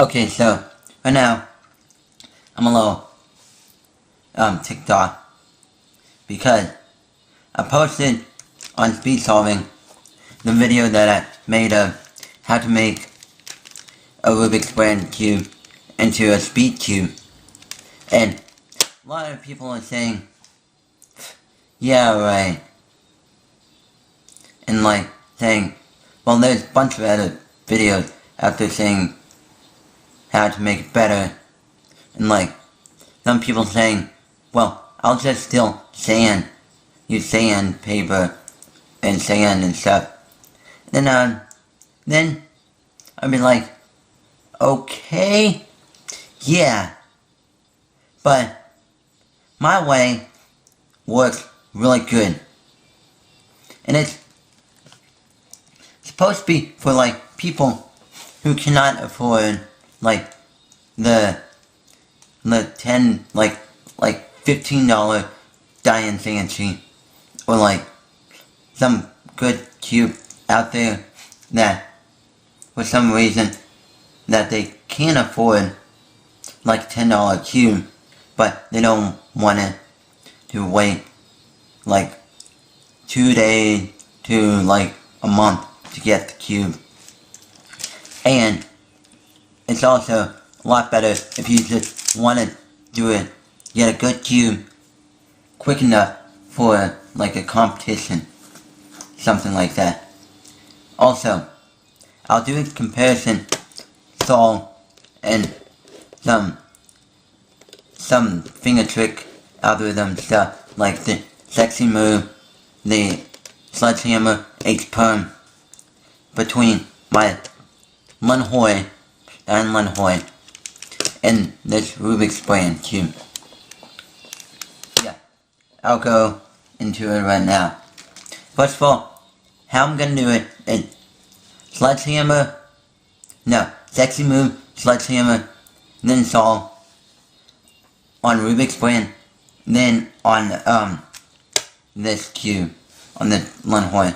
Okay, so right now I'm a little ticked off because I posted on speed solving the video that I made of how to make a Rubik's brand cube into a speed cube, and a lot of people are saying, yeah, right, and like saying, well, there's a bunch of other videos out there saying how to make it better, and like some people saying, well, I'll just still use sandpaper and sand and stuff. Then I'd be like, okay, yeah, but my way works really good, and it's supposed to be for like people who cannot afford like the $10 like $15 Dayan fancy, or like some good cube out there that for some reason that they can't afford like $10 cube, but they don't want it to wait like 2 days to like a month to get the cube. And it's also a lot better if you just want to do it, get a good cube quick enough for like a competition, something like that. Also, I'll do a comparison solve and some finger trick algorithm stuff like the sexy move, the sledgehammer H-perm between my Dayan LunHui and this Rubik's brand cube. Yeah, I'll go into it right now. First of all, how I'm gonna do it is sexy move, sledgehammer, then solve on Rubik's brand, then on this cube, on the LunHui.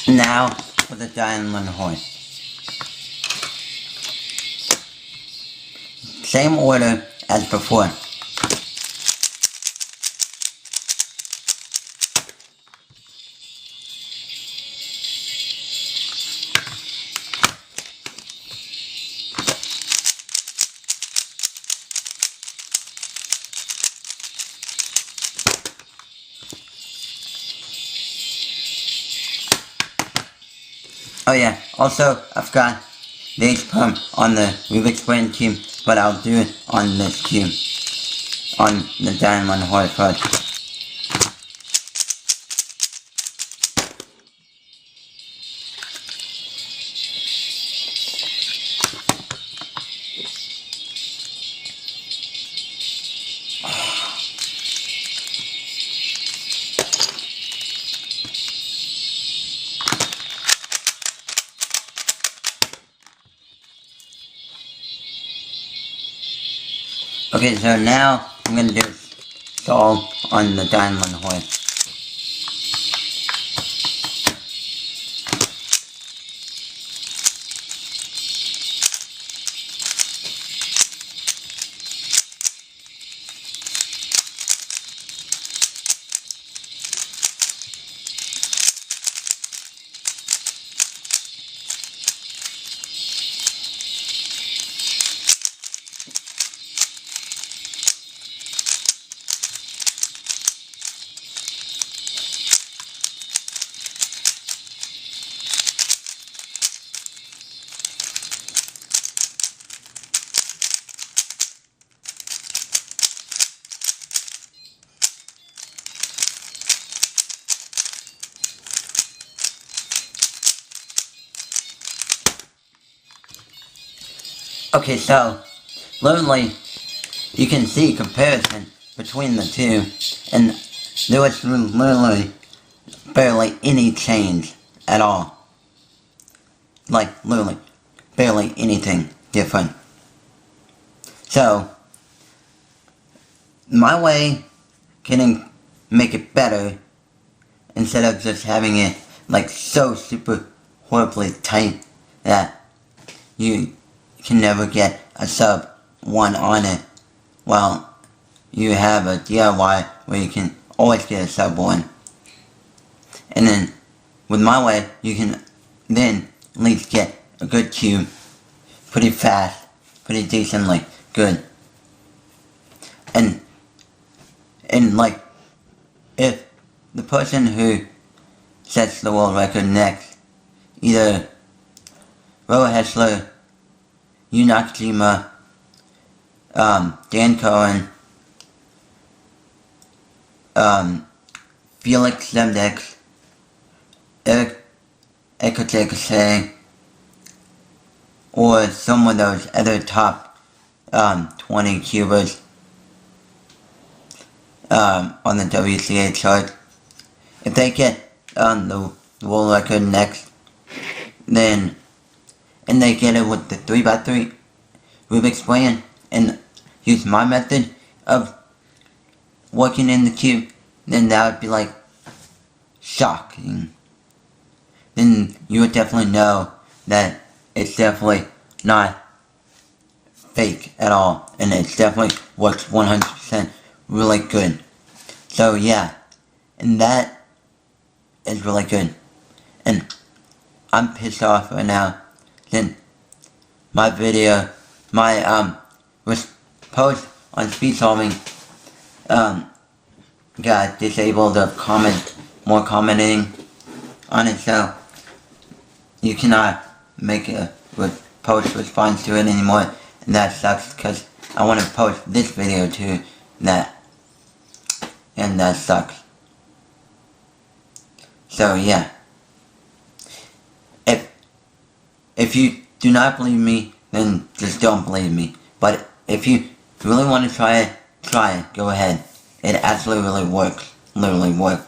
Now for the Dayan LunHui. Same order as before. Oh yeah, also I forgot the H-perm on the Rubik's brand cube, but I'll do it on this cube, on the Dayan LunHui first. Okay, so now I'm gonna do solve on the Dayan LunHui. Okay, so literally you can see comparison between the two, and there was literally barely any change at all. Like literally barely anything different. So my way can make it better instead of just having it like so super horribly tight that you can never get a sub 1 on it. Well, you have a DIY where you can always get a sub 1. And then with my way, you can then at least get a good cube pretty fast, pretty decently good. And like, if the person who sets the world record next, either Ro Hessler, Yu Nakajima, Dan Cohen, Felix Zemdex, Eric Ekotekase, or some of those other top 20 cubers on the WCA chart. If they get the world record next, then, and they get it with the 3x3 Rubik's brain, and use my method of working in the cube, then that would be like shocking. Then you would definitely know that it's definitely not fake at all, and it definitely works 100% really good. So yeah, and that is really good. And I'm pissed off right now. Then my video, my post on speed solving got disabled of more commenting on it, so you cannot make a post response to it anymore, and that sucks because I want to post this video to that, and that sucks. So yeah, if you do not believe me, then just don't believe me. But if you really want to try it, go ahead. It actually really works. Literally works